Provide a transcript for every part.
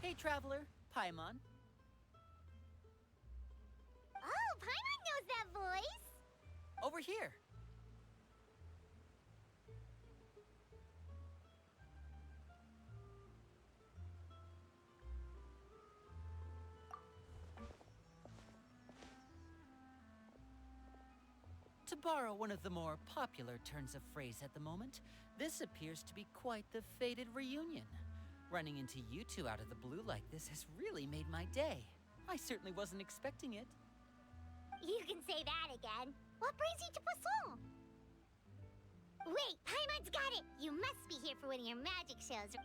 Hey, traveler, Paimon. Oh, Paimon knows that voice! Over here. To borrow one of the more popular turns of phrase at the moment, this appears to be quite the fated reunion. Running into you two out of the blue like this has really made my day. I certainly wasn't expecting it. You can say that again. What brings you to Poisson? Wait, Paimon's got it! You must be here for one of your magic shows.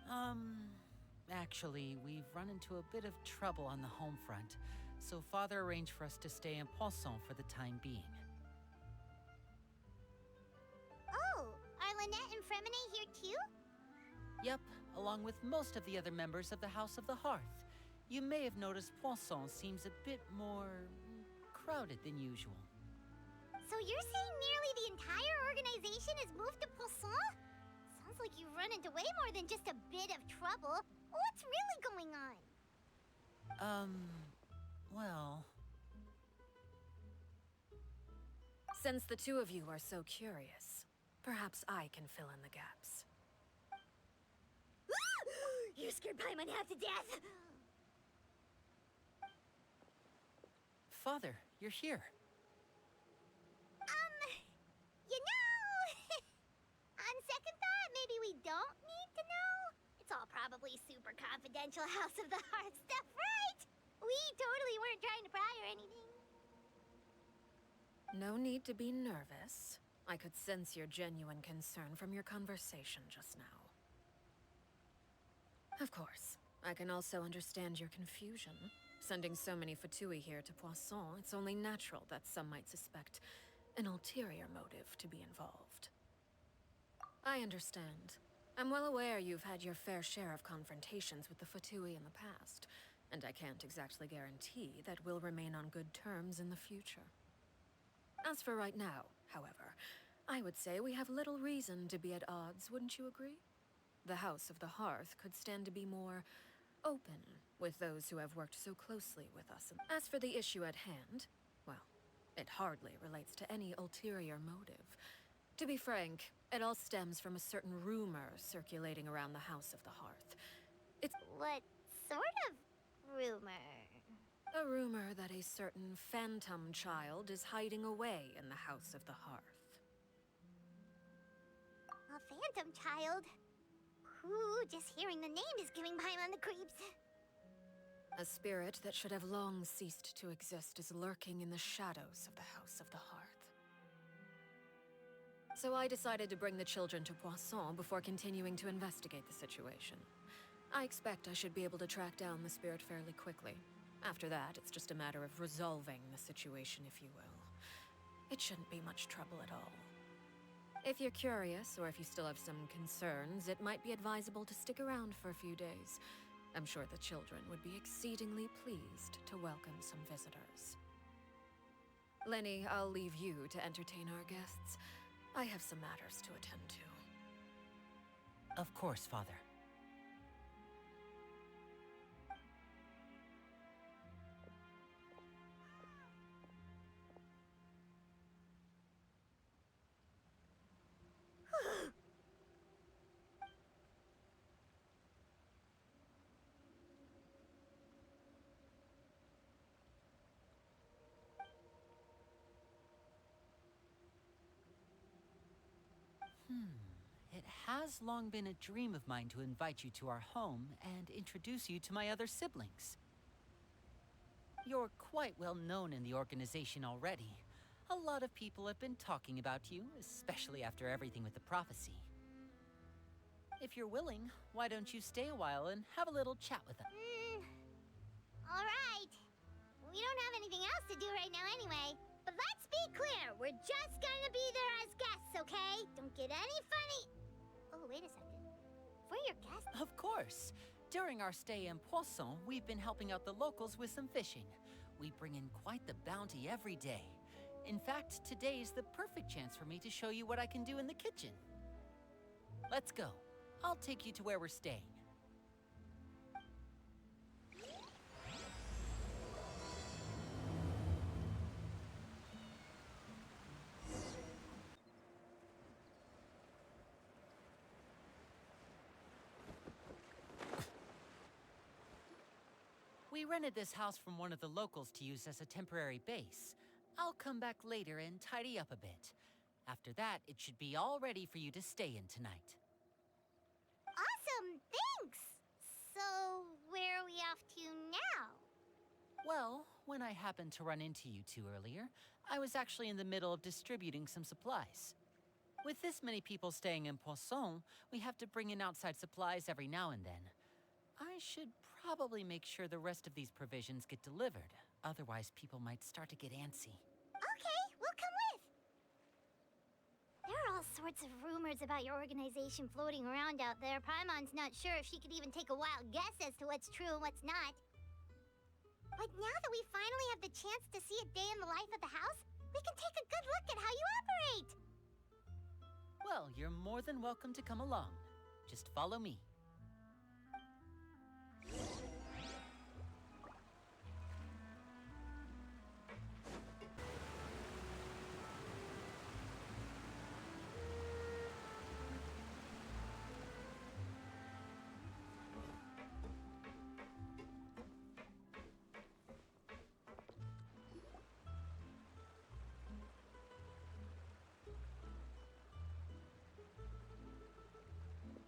Actually, we've run into a bit of trouble on the home front, so Father arranged for us to stay in Poisson for the time being. Oh, are Lyney and Freminet here too? Yep, along with most of the other members of the House of the Hearth. You may have noticed Poisson seems a bit more crowded than usual. So you're saying nearly the entire organization has moved to Poisson? Sounds like you've run into way more than just a bit of trouble. What's really going on? Well... Since the two of you are so curious, perhaps I can fill in the gaps. You scared Paimon half to death! Father, you're here. You know... On second thought, maybe we don't need to know? It's all probably super confidential House of the Hearth stuff, right? We totally weren't trying to pry or anything. No need to be nervous. I could sense your genuine concern from your conversation just now. Of course, I can also understand your confusion. Sending so many Fatui here to Poisson, it's only natural that some might suspect an ulterior motive to be involved. I understand. I'm well aware you've had your fair share of confrontations with the Fatui in the past, and I can't exactly guarantee that we'll remain on good terms in the future. As for right now, however, I would say we have little reason to be at odds, wouldn't you agree? The House of the Hearth could stand to be more open with those who have worked so closely with us. As for the issue at hand, well, it hardly relates to any ulterior motive. To be frank, it all stems from a certain rumor circulating around the House of the Hearth. It's What sort of rumor? a rumor that a certain phantom child is hiding away in the House of the Hearth. A phantom child? Ooh, just hearing the name is giving Paimon the creeps. A spirit that should have long ceased to exist is lurking in the shadows of the House of the Hearth. So I decided to bring the children to Poisson before continuing to investigate the situation. I expect I should be able to track down the spirit fairly quickly. After that, it's just a matter of resolving the situation, if you will. It shouldn't be much trouble at all. If you're curious, or if you still have some concerns, it might be advisable to stick around for a few days. I'm sure the children would be exceedingly pleased to welcome some visitors. Lyney, I'll leave you to entertain our guests. I have some matters to attend to. Of course, Father. It has long been a dream of mine to invite you to our home and introduce you to my other siblings. You're quite well known in the organization already. A lot of people have been talking about you, especially after everything with the prophecy. If you're willing, why don't you stay a while and have a little chat with them? All right. We don't have anything else to do right now anyway. But let's be clear, we're just gonna be there as guests, okay? Don't get any funny... Oh, wait a second. We're your guests? Of course. During our stay in Poisson, we've been helping out the locals with some fishing. We bring in quite the bounty every day. In fact, today is the perfect chance for me to show you what I can do in the kitchen. Let's go. I'll take you to where we're staying. We rented this house from one of the locals to use as a temporary base. I'll come back later and tidy up a bit. After that, it should be all ready for you to stay in tonight. Awesome, thanks! So, where are we off to now? Well, when I happened to run into you two earlier, I was actually in the middle of distributing some supplies. With this many people staying in Poisson, we have to bring in outside supplies every now and then. I should probably make sure the rest of these provisions get delivered. Otherwise, people might start to get antsy. Okay, we'll come with. There are all sorts of rumors about your organization floating around out there. Paimon's not sure if she could even take a wild guess as to what's true and what's not. But now that we finally have the chance to see a day in the life of the house, we can take a good look at how you operate! Well, you're more than welcome to come along. Just follow me.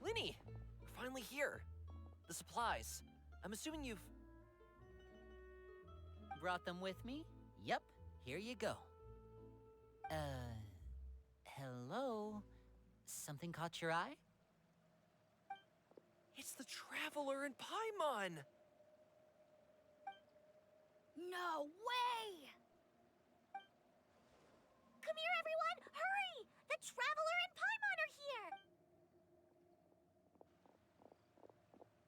Lyney! We're finally here. The supplies. I'm assuming you've... Brought them with me? Yep, here you go. Hello? Something caught your eye? It's the Traveler in Paimon! No way! Come here, everyone! Hurry! The Traveler and Paimon are here!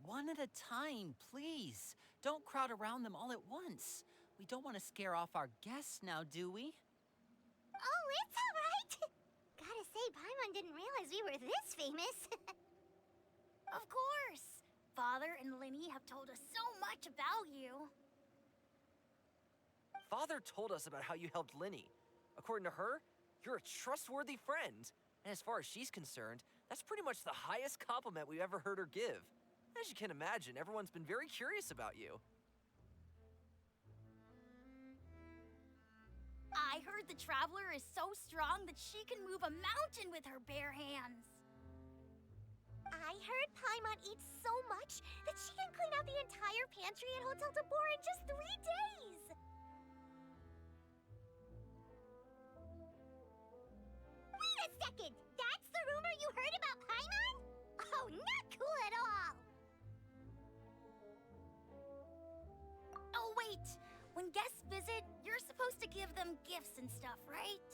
One at a time, please. Don't crowd around them all at once. We don't want to scare off our guests now, do we? Oh, it's all right! Gotta say, Paimon didn't realize we were this famous. Of course! Father and Lyney have told us so much about you. Father told us about how you helped Lyney. According to her, you're a trustworthy friend. And as far as she's concerned, that's pretty much the highest compliment we've ever heard her give. As you can imagine, everyone's been very curious about you. I heard the Traveler is so strong that she can move a mountain with her bare hands. I heard Paimon eats so much that she can clean out the entire pantry at Hotel de Boer in just 3 days! Wait a second! That's the rumor you heard about Paimon? Oh, not cool at all! Oh, wait! When guests visit, you're supposed to give them gifts and stuff, right?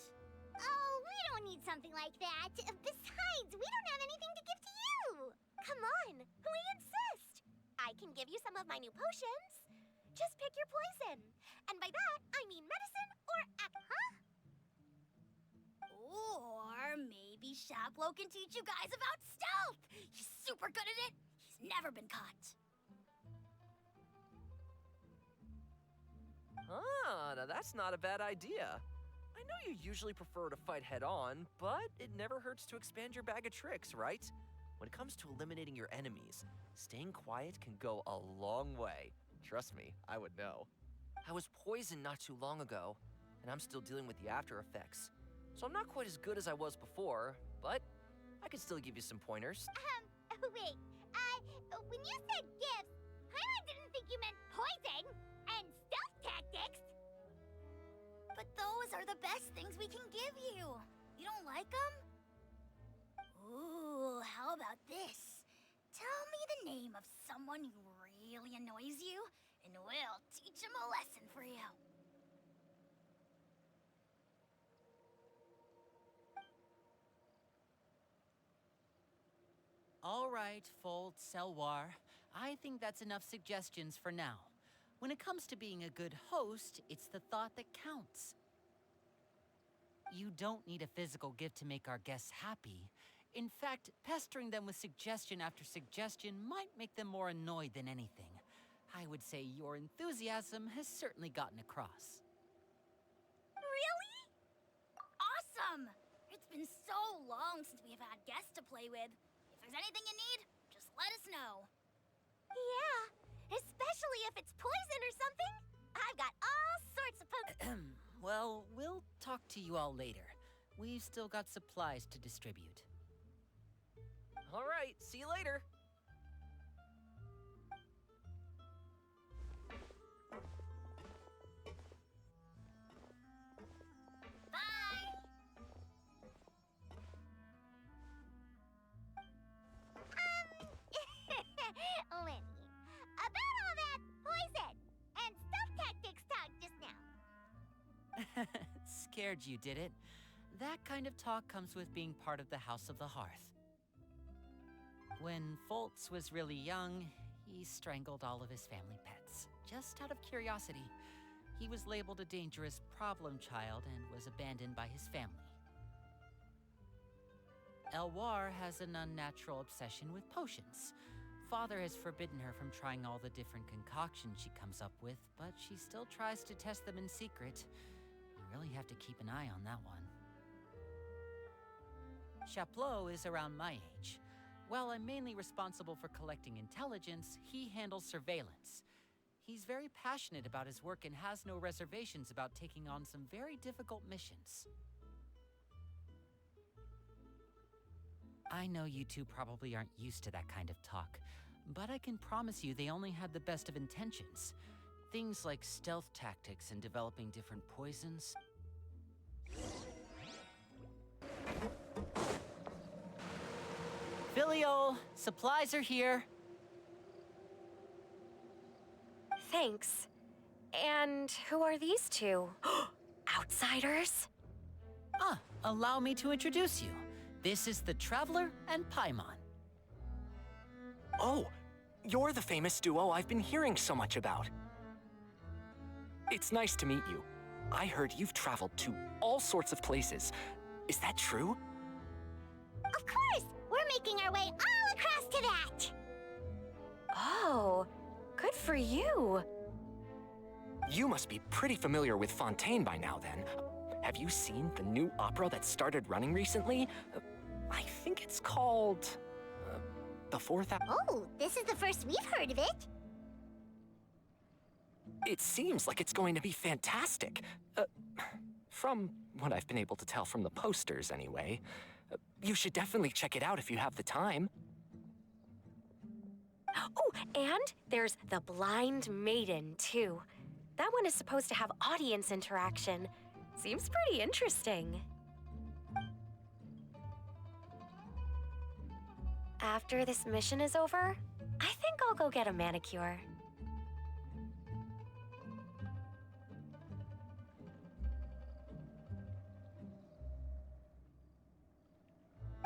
Oh, we don't need something like that. Besides, we don't have anything to give to you! Come on, we insist! I can give you some of my new potions. Just pick your poison. And by that, I mean medicine or huh? Or maybe Shaplo can teach you guys about stealth! He's super good at it! He's never been caught. Ah, now that's not a bad idea. I know you usually prefer to fight head-on, but it never hurts to expand your bag of tricks, right? When it comes to eliminating your enemies, staying quiet can go a long way. Trust me, I would know. I was poisoned not too long ago, and I'm still dealing with the after effects. So I'm not quite as good as I was before, but I can still give you some pointers. Wait, when you said gifts, Paimon didn't think you meant poison and stealth tactics. But those are the best things we can give you. You don't like them? Ooh, how about this? Tell me the name of someone who really annoys you, and we'll teach him a lesson for you. All right, Fold, Selwar. I think that's enough suggestions for now. When it comes to being a good host, it's the thought that counts. You don't need a physical gift to make our guests happy. In fact, pestering them with suggestion after suggestion might make them more annoyed than anything. I would say your enthusiasm has certainly gotten across. Really? Awesome! It's been so long since we've had guests to play with. If there's anything you need, just let us know. Yeah, Especially if it's poison or something. I've got all sorts of Well, we'll talk to you all later. We've still got supplies to distribute. All right, see you later. Bye! Lyney, about all that poison and stuff tactics talk just now. Scared you, did it? That kind of talk comes with being part of the House of the Hearth. When Foltz was really young, he strangled all of his family pets, just out of curiosity. He was labeled a dangerous problem child and was abandoned by his family. Elwar has an unnatural obsession with potions. Father has forbidden her from trying all the different concoctions she comes up with, but she still tries to test them in secret. You really have to keep an eye on that one. Chaplot is around my age. While I'm mainly responsible for collecting intelligence, he handles surveillance. He's very passionate about his work and has no reservations about taking on some very difficult missions. I know you two probably aren't used to that kind of talk, but I can promise you they only had the best of intentions. Things like stealth tactics and developing different poisons. Filial, supplies are here. Thanks. And who are these two? Outsiders? Allow me to introduce you. This is the Traveler and Paimon. Oh, you're the famous duo I've been hearing so much about. It's nice to meet you. I heard you've traveled to all sorts of places. Is that true? Of course! We're making our way all across to that! Oh, good for you. You must be pretty familiar with Fontaine by now, then. Have you seen the new opera that started running recently? I think it's called... The Fourth Act. Oh, this is the first we've heard of it. It seems like it's going to be fantastic. From what I've been able to tell from the posters, anyway. You should definitely check it out if you have the time. Oh, and there's the Blind Maiden, too. That one is supposed to have audience interaction. Seems pretty interesting. After this mission is over, I think I'll go get a manicure.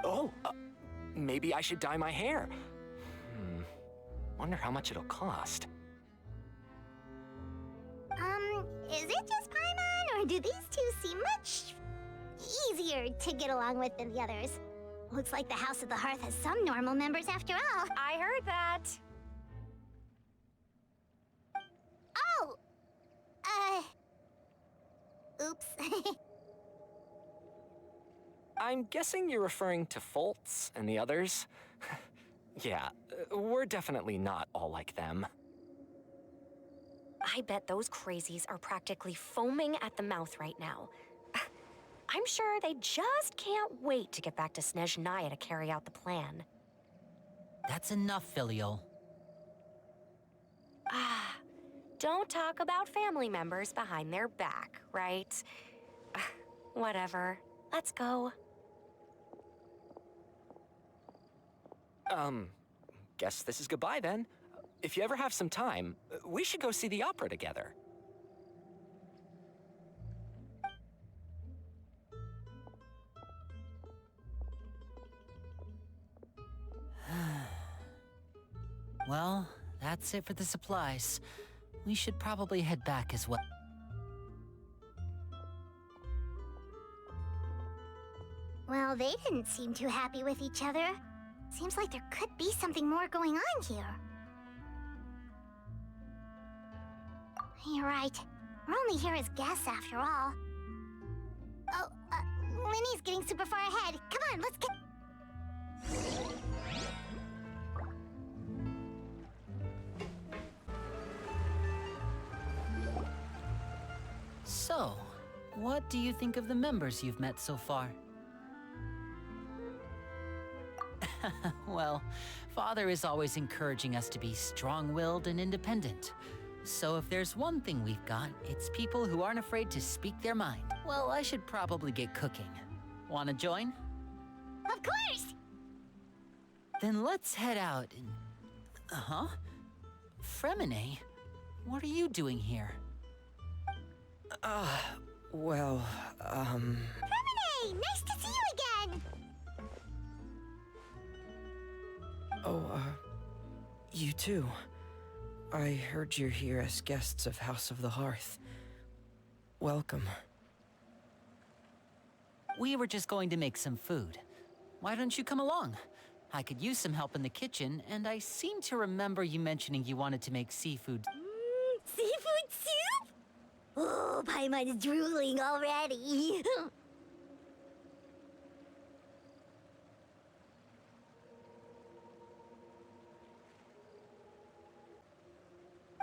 Oh, maybe I should dye my hair. Wonder how much it'll cost. Is it just Paimon, or do these two seem much easier to get along with than the others? Looks like the House of the Hearth has some normal members after all. I heard that. Oh! Oops. I'm guessing you're referring to Foltz and the others? Yeah, we're definitely not all like them. I bet those crazies are practically foaming at the mouth right now. I'm sure they just can't wait to get back to Snezhnaya to carry out the plan. That's enough, Filial. Don't talk about family members behind their back, right? Whatever. Let's go. Guess this is goodbye then. If you ever have some time, we should go see the opera together. Well, that's it for the supplies. We should probably head back as well. Well, they didn't seem too happy with each other. Seems like there could be something more going on here. You're right. We're only here as guests after all. Oh, Lyney's getting super far ahead. Come on, let's get... So, what do you think of the members you've met so far? Well, Father is always encouraging us to be strong-willed and independent. So if there's one thing we've got, it's people who aren't afraid to speak their mind. Well, I should probably get cooking. Wanna join? Of course! Then let's head out and... Uh-huh. Freminet, what are you doing here? Well, Freminet! Nice to see you again! Oh, you too. I heard you're here as guests of House of the Hearth. Welcome. We were just going to make some food. Why don't you come along? I could use some help in the kitchen, and I seem to remember you mentioning you wanted to make seafood. Seafood soup? Oh, Paimon's drooling already.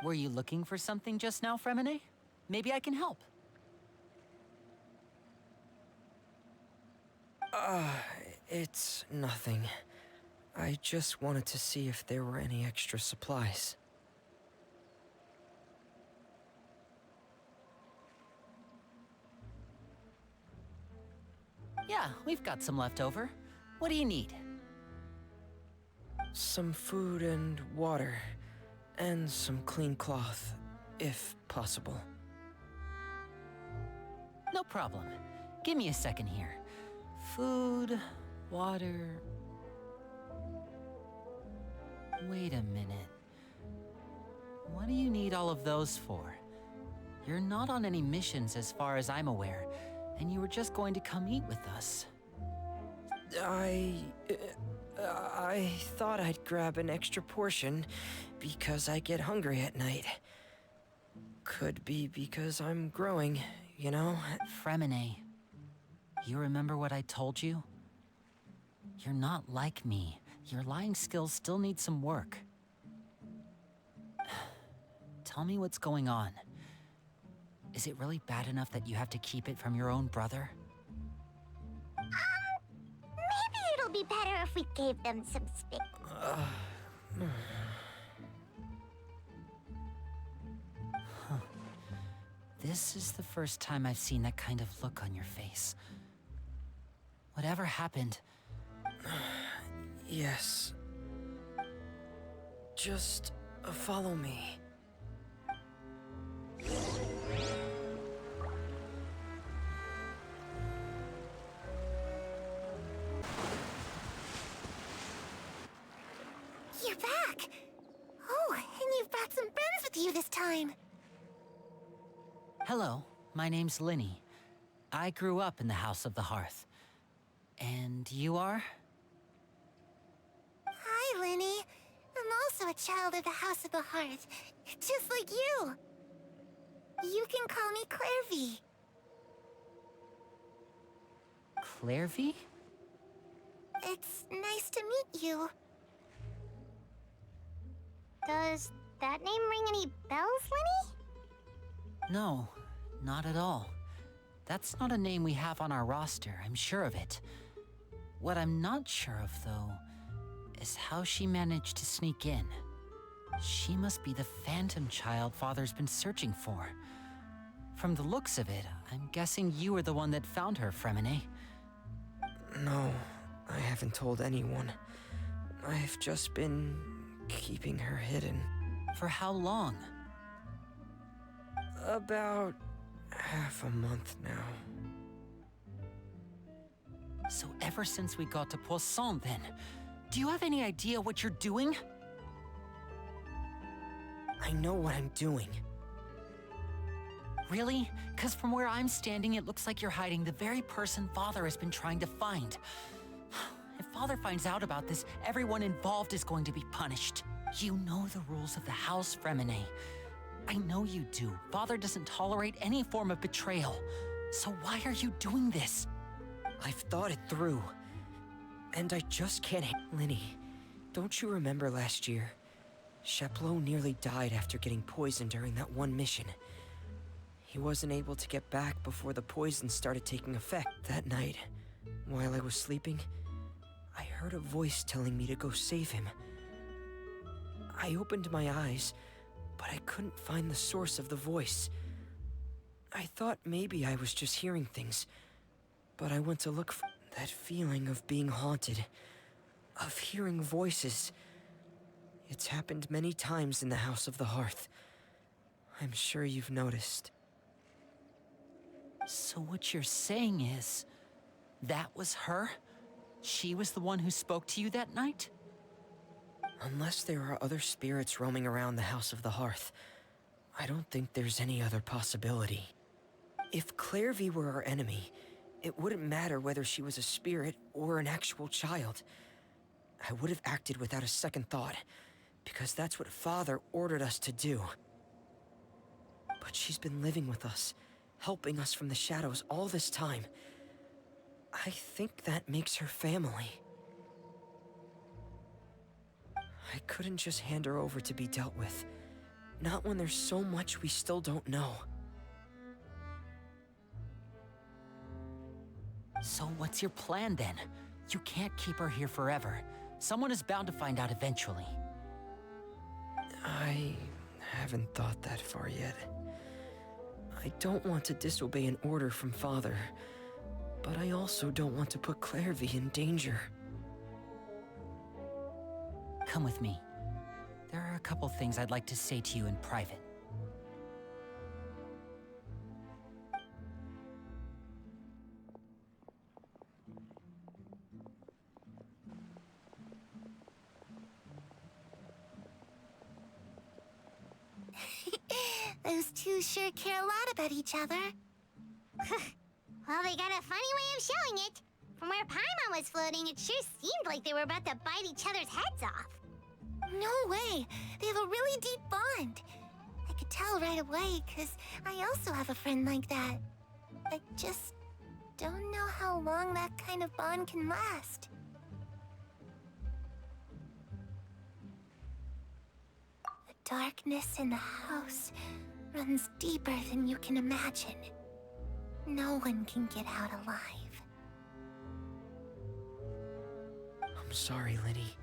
Were you looking for something just now, Freminet? Maybe I can help. It's nothing. I just wanted to see if there were any extra supplies. Yeah, we've got some left over. What do you need? Some food and water. And some clean cloth, if possible. No problem. Give me a second here. Food, water... Wait a minute. What do you need all of those for? You're not on any missions as far as I'm aware, and you were just going to come eat with us. I thought I'd grab an extra portion because I get hungry at night. Could be because I'm growing, you know? Freminet, you remember what I told you? You're not like me. Your lying skills still need some work. Tell me what's going on. Is it really bad enough that you have to keep it from your own brother? Maybe it'll be better if we gave them some space. This is the first time I've seen that kind of look on your face. Whatever happened? Yes. Just follow me. You're back! Oh, and you've brought some friends with you this time. Hello, my name's Lyney. I grew up in the House of the Hearth. And you are? Hi, Lyney. I'm also a child of the House of the Hearth, just like you. You can call me Clairvy. Clairvy? It's nice to meet you. Does that name ring any bells, Lyney? No, not at all. That's not a name we have on our roster, I'm sure of it. What I'm not sure of, though, is how she managed to sneak in. She must be the phantom child Father's been searching for. From the looks of it, I'm guessing you were the one that found her, Freminet. No, I haven't told anyone. I've just been keeping her hidden. For how long? About half a month now. So ever since we got to Poisson, then, do you have any idea what you're doing? I know what I'm doing. Really? 'Cause from where I'm standing, it looks like you're hiding the very person Father has been trying to find. If Father finds out about this, everyone involved is going to be punished. You know the rules of the house, Freminet. I know you do. Father doesn't tolerate any form of betrayal. So why are you doing this? I've thought it through. And I just can't Lyney, don't you remember last year? Sheplo nearly died after getting poisoned during that one mission. He wasn't able to get back before the poison started taking effect. That night, while I was sleeping, I heard a voice telling me to go save him. I opened my eyes, but I couldn't find the source of the voice. I thought maybe I was just hearing things, but I went to look for that feeling of being haunted, of hearing voices. It's happened many times in the House of the Hearth. I'm sure you've noticed. So what you're saying is, that was her? She was the one who spoke to you that night? Unless there are other spirits roaming around the House of the Hearth, I don't think there's any other possibility. If Clairvy were our enemy, it wouldn't matter whether she was a spirit or an actual child. I would have acted without a second thought, because that's what Father ordered us to do. But she's been living with us, helping us from the shadows all this time. I think that makes her family. I couldn't just hand her over to be dealt with. Not when there's so much we still don't know. So what's your plan then? You can't keep her here forever. Someone is bound to find out eventually. I haven't thought that far yet. I don't want to disobey an order from Father, but I also don't want to put Clairvy in danger. Come with me. There are a couple things I'd like to say to you in private. Those two sure care a lot about each other. Well, they got a funny way of showing it. From where Paimon was floating, it sure seemed like they were about to bite each other's heads off. No way! They have a really deep bond. I could tell right away, because I also have a friend like that. I just don't know how long that kind of bond can last. The darkness in the house runs deeper than you can imagine. No one can get out alive. I'm sorry, Lyney.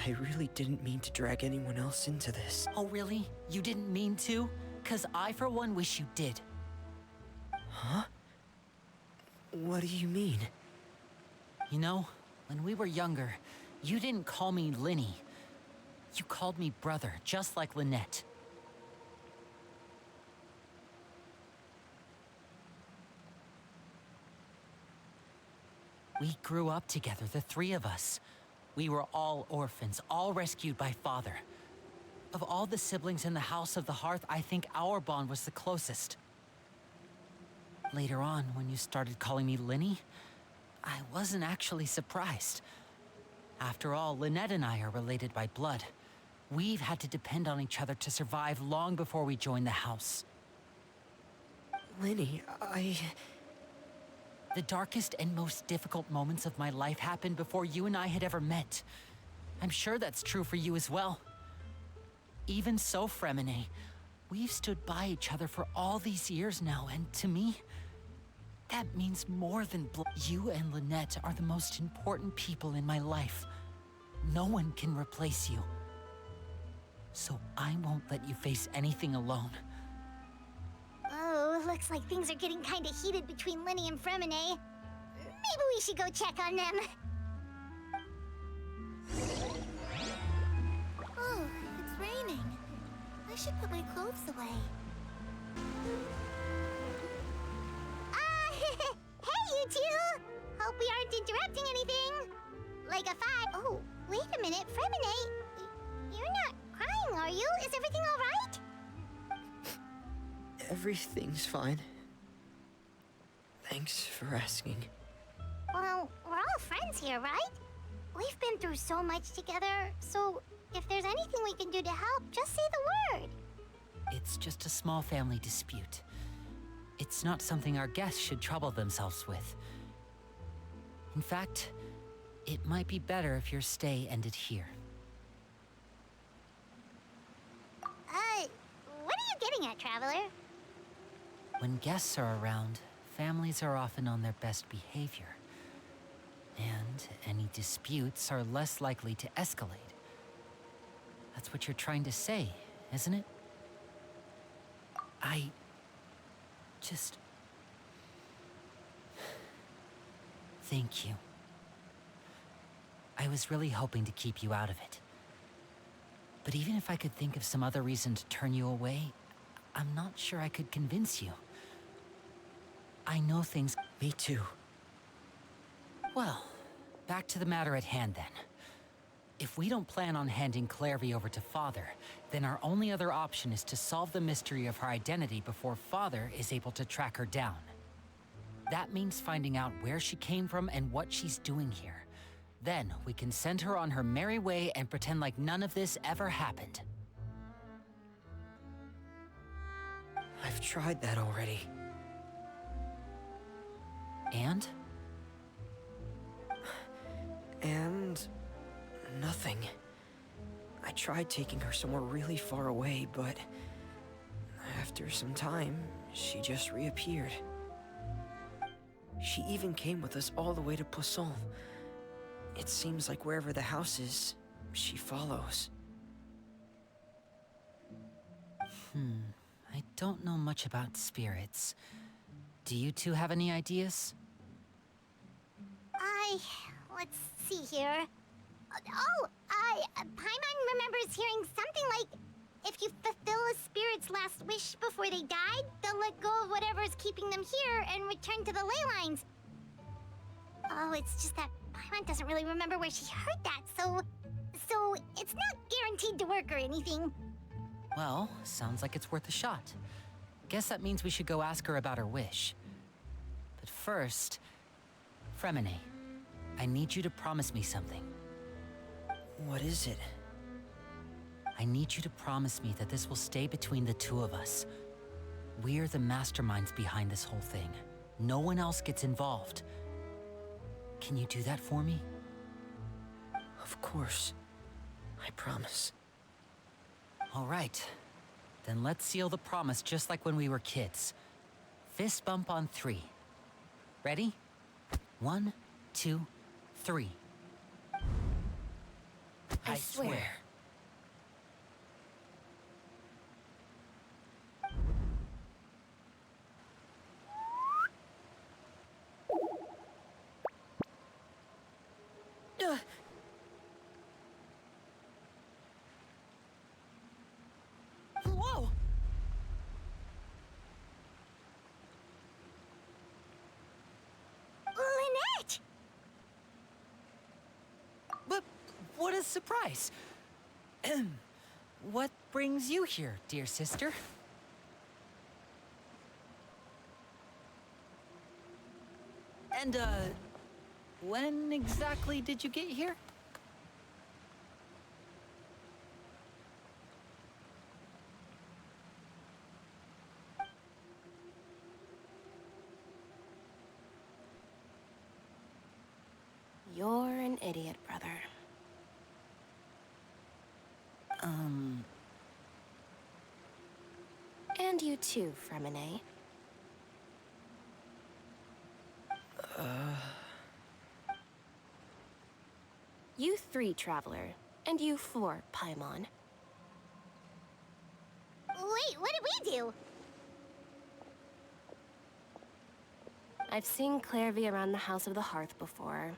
I really didn't mean to drag anyone else into this. Oh really? You didn't mean to? 'Cause I for one wish you did. Huh? What do you mean? You know, when we were younger, you didn't call me Lyney. You called me brother, just like Lynette. We grew up together, the three of us. We were all orphans, all rescued by Father. Of all the siblings in the House of the Hearth, I think our bond was the closest. Later on, when you started calling me Lyney, I wasn't actually surprised. After all, Lynette and I are related by blood. We've had to depend on each other to survive long before we joined the house. Lyney, The darkest and most difficult moments of my life happened before you and I had ever met. I'm sure that's true for you as well. Even so, Freminet, we've stood by each other for all these years now, and to me, that means more than blood. You and Lynette are the most important people in my life. No one can replace you. So I won't let you face anything alone. Oh, looks like things are getting kinda heated between Lyney and Freminet. Maybe we should go check on them. Oh, it's raining. I should put my clothes away. Hey, you two! Hope we aren't interrupting anything. Like a fight. Oh, wait a minute, Freminet. You're not crying, are you? Is everything all right? everything's fine. Thanks for asking. Well, we're all friends here, right? We've been through so much together, so if there's anything we can do to help, just say the word. It's just a small family dispute. It's not something our guests should trouble themselves with. In fact, it might be better if your stay ended here. What are you getting at, Traveler? When guests are around, families are often on their best behavior. And any disputes are less likely to escalate. That's what you're trying to say, isn't it? I just... Thank you. I was really hoping to keep you out of it. But even if I could think of some other reason to turn you away, I'm not sure I could convince you. I know things... Me too. Well, back to the matter at hand then. If we don't plan on handing Clairvy over to Father, then our only other option is to solve the mystery of her identity before Father is able to track her down. That means finding out where she came from and what she's doing here. Then we can send her on her merry way and pretend like none of this ever happened. I've tried that already. And? And... nothing. I tried taking her somewhere really far away, but... after some time, she just reappeared. She even came with us all the way to Poisson. It seems like wherever the house is, she follows. I don't know much about spirits. Do you two have any ideas? Let's see here. Paimon remembers hearing something like, if you fulfill a spirit's last wish before they died, they'll let go of whatever's keeping them here and return to the ley lines. Oh, it's just that Paimon doesn't really remember where she heard that, so it's not guaranteed to work or anything. Well, sounds like it's worth a shot. Guess that means we should go ask her about her wish. But first, Freminet, I need you to promise me something. What is it? I need you to promise me that this will stay between the two of us. We're the masterminds behind this whole thing. No one else gets involved. Can you do that for me? Of course. I promise. All right. Then let's seal the promise just like when we were kids. Fist bump on 3. Ready? 1, 2, 3. I swear. Whoa! Lynette! But what a surprise! What brings you here, dear sister? And, when exactly did you get here? You're an idiot, brother. And you too, Freminet. You 3, Traveler. And you 4, Paimon. Wait, what did we do? I've seen Clairvy around the House of the Hearth before.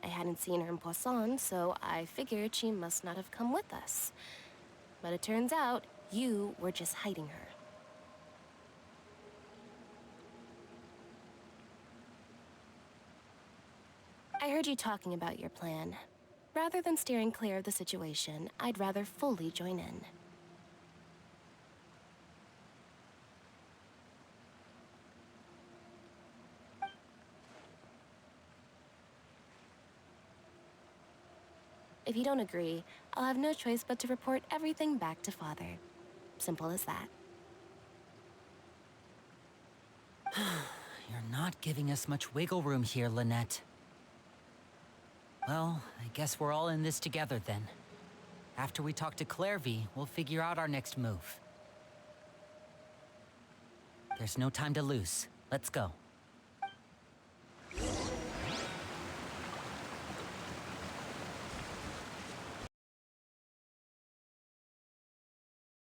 I hadn't seen her in Poisson, so I figured she must not have come with us. But it turns out, you were just hiding her. I heard you talking about your plan. Rather than steering clear of the situation, I'd rather fully join in. If you don't agree, I'll have no choice but to report everything back to Father. Simple as that. You're not giving us much wiggle room here, Lynette. Well, I guess we're all in this together then. After we talk to Clairvy, we'll figure out our next move. There's no time to lose. Let's go.